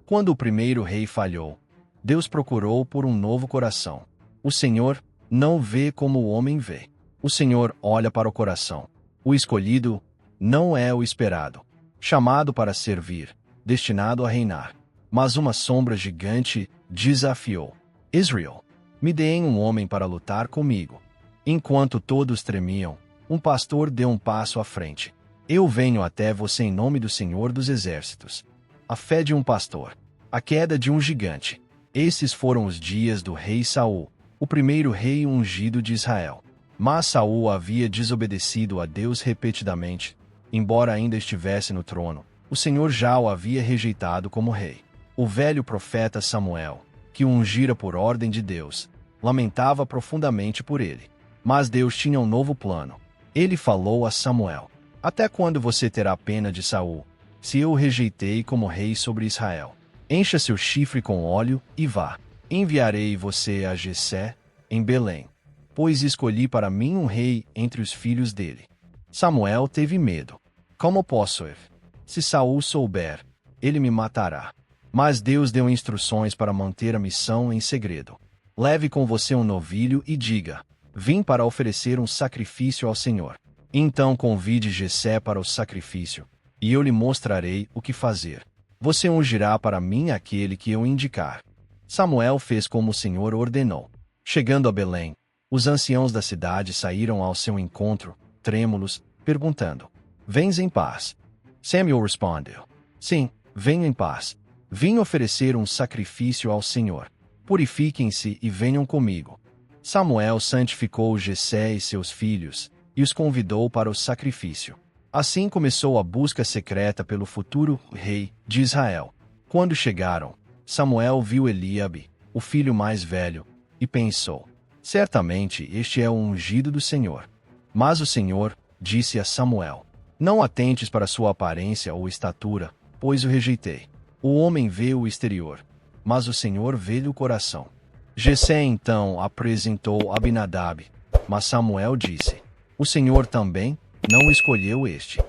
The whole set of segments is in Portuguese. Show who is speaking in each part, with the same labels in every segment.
Speaker 1: Quando o primeiro rei falhou, Deus procurou por um novo coração. O Senhor não vê como o homem vê. O Senhor olha para o coração. O escolhido não é o esperado, chamado para servir, destinado a reinar. Mas uma sombra gigante desafiou. Israel, me deem um homem para lutar comigo. Enquanto todos tremiam, um pastor deu um passo à frente. Eu venho até você em nome do Senhor dos Exércitos. A fé de um pastor. A queda de um gigante. Esses foram os dias do rei Saul, o primeiro rei ungido de Israel. Mas Saul havia desobedecido a Deus repetidamente. Embora ainda estivesse no trono, o Senhor já o havia rejeitado como rei. O velho profeta Samuel, que o ungira por ordem de Deus, lamentava profundamente por ele. Mas Deus tinha um novo plano. Ele falou a Samuel: até quando você terá pena de Saul, se eu o rejeitei como rei sobre Israel? Encha seu chifre com óleo e vá. Enviarei você a Jessé, em Belém, pois escolhi para mim um rei entre os filhos dele. Samuel teve medo. Como posso ir? Se Saul souber, ele me matará. Mas Deus deu instruções para manter a missão em segredo. Leve com você um novilho e diga: vim para oferecer um sacrifício ao Senhor. Então convide Jessé para o sacrifício, e eu lhe mostrarei o que fazer. Você ungirá para mim aquele que eu indicar. Samuel fez como o Senhor ordenou. Chegando a Belém, os anciãos da cidade saíram ao seu encontro, trêmulos, perguntando: vens em paz? Samuel respondeu: sim, venho em paz. Vim oferecer um sacrifício ao Senhor. Purifiquem-se e venham comigo. Samuel santificou Jessé e seus filhos, e os convidou para o sacrifício. Assim começou a busca secreta pelo futuro rei de Israel. Quando chegaram, Samuel viu Eliabe, o filho mais velho, e pensou: certamente este é o ungido do Senhor. Mas o Senhor disse a Samuel: não atentes para sua aparência ou estatura, pois o rejeitei. O homem vê o exterior, mas o Senhor vê-lhe o coração. Jessé então apresentou Abinadab, mas Samuel disse: o Senhor também não escolheu este.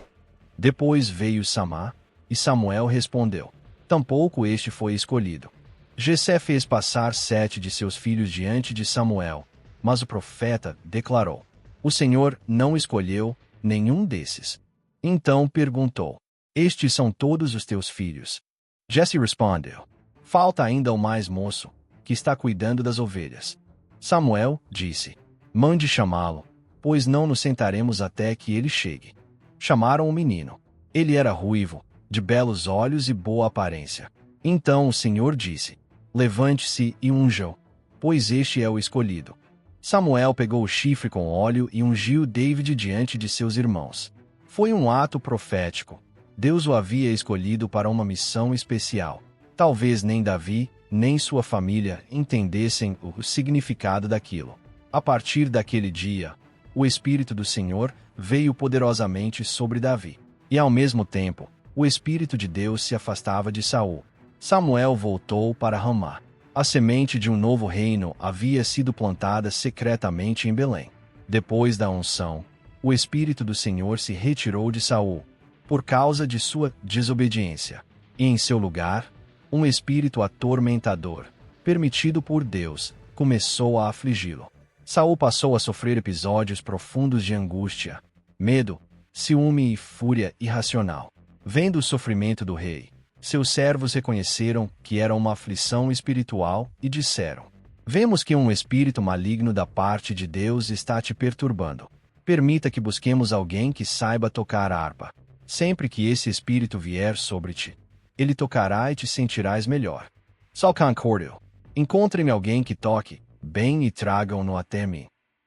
Speaker 1: Depois veio Samá, e Samuel respondeu: tampouco este foi escolhido. Jessé fez passar 7 de seus filhos diante de Samuel, mas o profeta declarou: o Senhor não escolheu nenhum desses. Então perguntou: estes são todos os teus filhos? Jessé respondeu: falta ainda o mais moço, que está cuidando das ovelhas. Samuel disse: mande chamá-lo, pois não nos sentaremos até que ele chegue. Chamaram o menino. Ele era ruivo, de belos olhos e boa aparência. Então o Senhor disse: levante-se e unja-o, pois este é o escolhido. Samuel pegou o chifre com óleo e ungiu David diante de seus irmãos. Foi um ato profético. Deus o havia escolhido para uma missão especial. Talvez nem Davi, nem sua família entendessem o significado daquilo. A partir daquele dia, o Espírito do Senhor veio poderosamente sobre Davi. E ao mesmo tempo, o Espírito de Deus se afastava de Saul. Samuel voltou para Ramá. A semente de um novo reino havia sido plantada secretamente em Belém. Depois da unção, o Espírito do Senhor se retirou de Saul, por causa de sua desobediência. E em seu lugar, um espírito atormentador, permitido por Deus, começou a afligi-lo. Saul passou a sofrer episódios profundos de angústia, medo, ciúme e fúria irracional. Vendo o sofrimento do rei, seus servos reconheceram que era uma aflição espiritual e disseram: vemos que um espírito maligno da parte de Deus está te perturbando. Permita que busquemos alguém que saiba tocar a harpa. Sempre que esse espírito vier sobre ti, ele tocará e te sentirás melhor. Saul concordou: encontre-me alguém que toque bem e tragam-no até mim.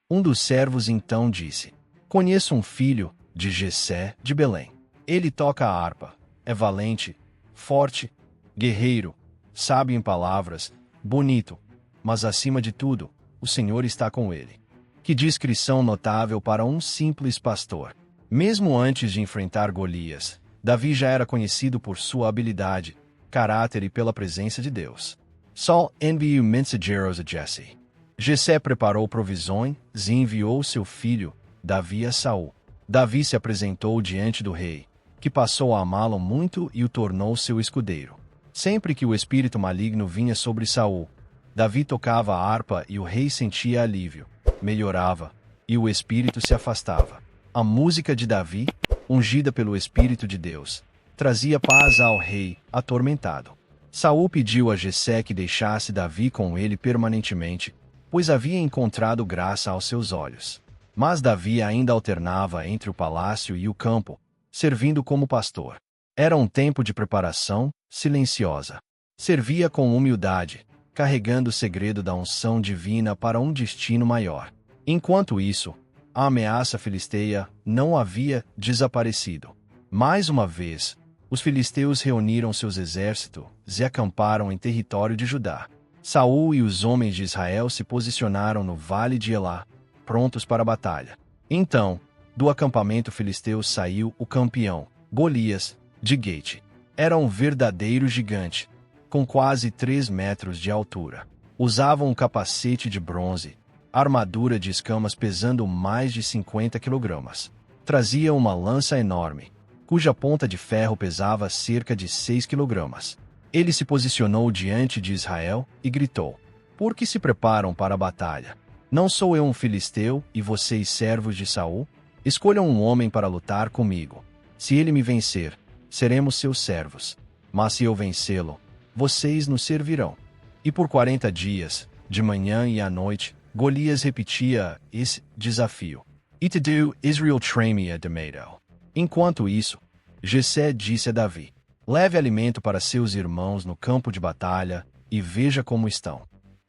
Speaker 1: Um dos servos então disse: conheço um filho de Jessé de Belém. Ele toca a harpa, é valente, forte, guerreiro, sábio em palavras, bonito, mas acima de tudo, o Senhor está com ele. Que descrição notável para um simples pastor. Mesmo antes de enfrentar Golias, Davi já era conhecido por sua habilidade, caráter e pela presença de Deus. Saul enviou mensageiros a Jessé. Jessé preparou provisões e enviou seu filho, Davi, a Saul. Davi se apresentou diante do rei, que passou a amá-lo muito e o tornou seu escudeiro. Sempre que o espírito maligno vinha sobre Saul, Davi tocava a harpa e o rei sentia alívio, melhorava, e o espírito se afastava. A música de Davi, ungida pelo Espírito de Deus, trazia paz ao rei, atormentado. Saul pediu a Jessé que deixasse Davi com ele permanentemente, pois havia encontrado graça aos seus olhos. Mas Davi ainda alternava entre o palácio e o campo, servindo como pastor. Era um tempo de preparação, silenciosa. Servia com humildade, carregando o segredo da unção divina para um destino maior. Enquanto isso, a ameaça filisteia não havia desaparecido. Mais uma vez, os filisteus reuniram seus exércitos e acamparam em território de Judá. Saul e os homens de Israel se posicionaram no vale de Elá, prontos para a batalha. Então, do acampamento filisteu saiu o campeão, Golias, de Gate. Era um verdadeiro gigante, com quase 3 metros de altura. Usava um capacete de bronze, armadura de escamas pesando mais de 50 quilogramas. Trazia uma lança enorme, cuja ponta de ferro pesava cerca de 6 quilogramas. Ele se posicionou diante de Israel e gritou: Por que se preparam para a batalha? Não sou eu um filisteu e vocês servos de Saul? Escolham um homem para lutar comigo. Se ele me vencer, seremos seus servos. Mas se eu vencê-lo, vocês nos servirão. E por 40 dias, de manhã e à noite, Golias repetia esse desafio. E to do Israel train me a tomato. Enquanto isso, Jessé disse a Davi: Leve alimento para seus irmãos no campo de batalha e veja como estão.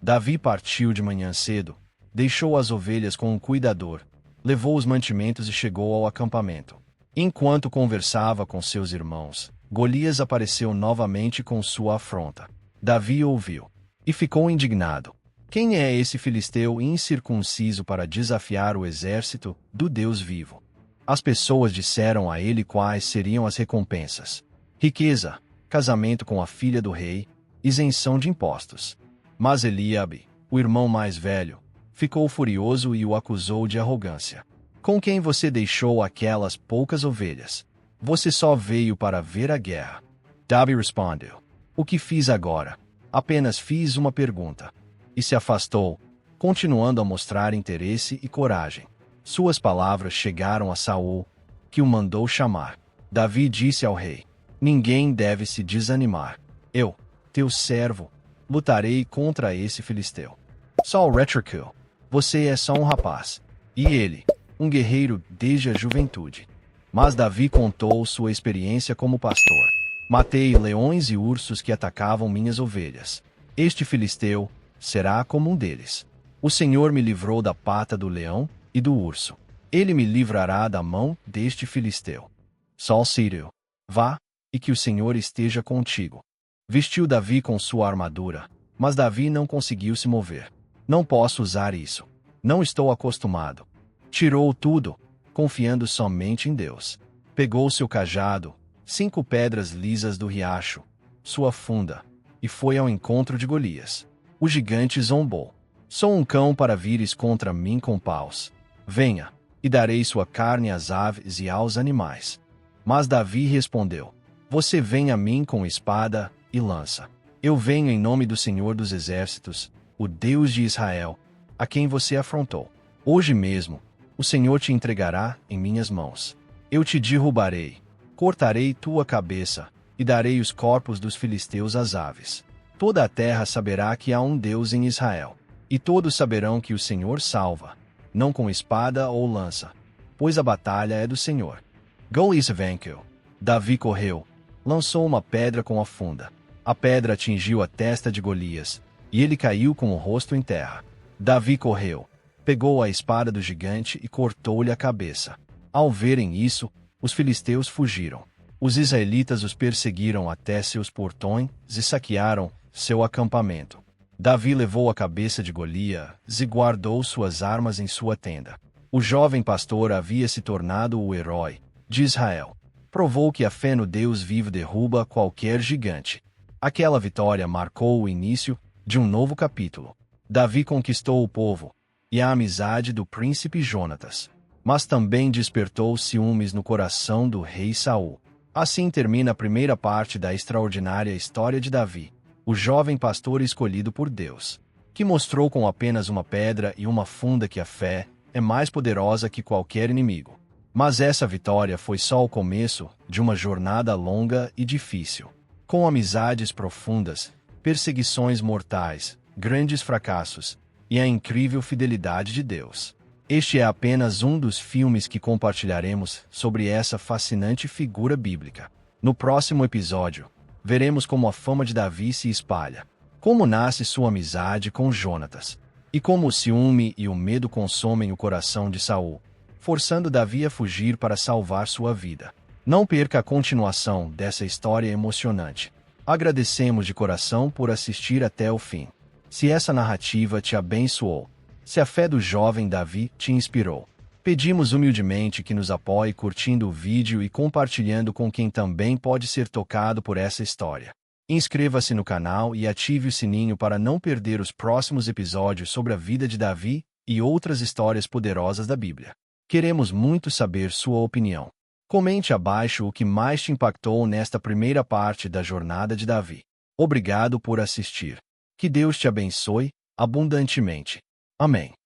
Speaker 1: Davi partiu de manhã cedo, deixou as ovelhas com um cuidador, levou os mantimentos e chegou ao acampamento. Enquanto conversava com seus irmãos, Golias apareceu novamente com sua afronta. Davi ouviu e ficou indignado. Quem é esse filisteu incircunciso para desafiar o exército do Deus vivo? As pessoas disseram a ele quais seriam as recompensas: riqueza, casamento com a filha do rei, isenção de impostos. Mas Eliabe, o irmão mais velho, ficou furioso e o acusou de arrogância. Com quem você deixou aquelas poucas ovelhas? Você só veio para ver a guerra. Davi respondeu: O que fiz agora? Apenas fiz uma pergunta. E se afastou, continuando a mostrar interesse e coragem. Suas palavras chegaram a Saul, que o mandou chamar. Davi disse ao rei: Ninguém deve se desanimar. Eu, teu servo, lutarei contra esse filisteu. Saul retrucou: Você é só um rapaz. E ele, um guerreiro desde a juventude. Mas Davi contou sua experiência como pastor. Matei leões e ursos que atacavam minhas ovelhas. Este filisteu será como um deles. O Senhor me livrou da pata do leão e do urso. Ele me livrará da mão deste filisteu. Saul sírio: Vá, e que o Senhor esteja contigo. Vestiu Davi com sua armadura, mas Davi não conseguiu se mover. Não posso usar isso. Não estou acostumado. Tirou tudo, confiando somente em Deus. Pegou seu cajado, 5 pedras lisas do riacho, sua funda, e foi ao encontro de Golias. O gigante zombou: Sou um cão para vires contra mim com paus. Venha, e darei sua carne às aves e aos animais. Mas Davi respondeu: Você vem a mim com espada e lança. Eu venho em nome do Senhor dos Exércitos, o Deus de Israel, a quem você afrontou. Hoje mesmo, o Senhor te entregará em minhas mãos. Eu te derrubarei, cortarei tua cabeça, e darei os corpos dos filisteus às aves. Toda a terra saberá que há um Deus em Israel. E todos saberão que o Senhor salva, não com espada ou lança, pois a batalha é do Senhor. Golias venceu. Davi correu, lançou uma pedra com a funda. A pedra atingiu a testa de Golias, e ele caiu com o rosto em terra. Davi correu, pegou a espada do gigante e cortou-lhe a cabeça. Ao verem isso, os filisteus fugiram. Os israelitas os perseguiram até seus portões e saquearam seu acampamento. Davi levou a cabeça de Golias e guardou suas armas em sua tenda. O jovem pastor havia se tornado o herói de Israel. Provou que a fé no Deus vivo derruba qualquer gigante. Aquela vitória marcou o início de um novo capítulo. Davi conquistou o povo e a amizade do príncipe Jonatas, mas também despertou ciúmes no coração do rei Saul. Assim termina a primeira parte da extraordinária história de Davi, o jovem pastor escolhido por Deus, que mostrou com apenas uma pedra e uma funda que a fé é mais poderosa que qualquer inimigo. Mas essa vitória foi só o começo de uma jornada longa e difícil, com amizades profundas, perseguições mortais, grandes fracassos e a incrível fidelidade de Deus. Este é apenas um dos filmes que compartilharemos sobre essa fascinante figura bíblica. No próximo episódio, veremos como a fama de Davi se espalha, como nasce sua amizade com Jonatas, e como o ciúme e o medo consomem o coração de Saul, forçando Davi a fugir para salvar sua vida. Não perca a continuação dessa história emocionante. Agradecemos de coração por assistir até o fim. Se essa narrativa te abençoou, se a fé do jovem Davi te inspirou, pedimos humildemente que nos apoie curtindo o vídeo e compartilhando com quem também pode ser tocado por essa história. Inscreva-se no canal e ative o sininho para não perder os próximos episódios sobre a vida de Davi e outras histórias poderosas da Bíblia. Queremos muito saber sua opinião. Comente abaixo o que mais te impactou nesta primeira parte da jornada de Davi. Obrigado por assistir. Que Deus te abençoe abundantemente. Amém.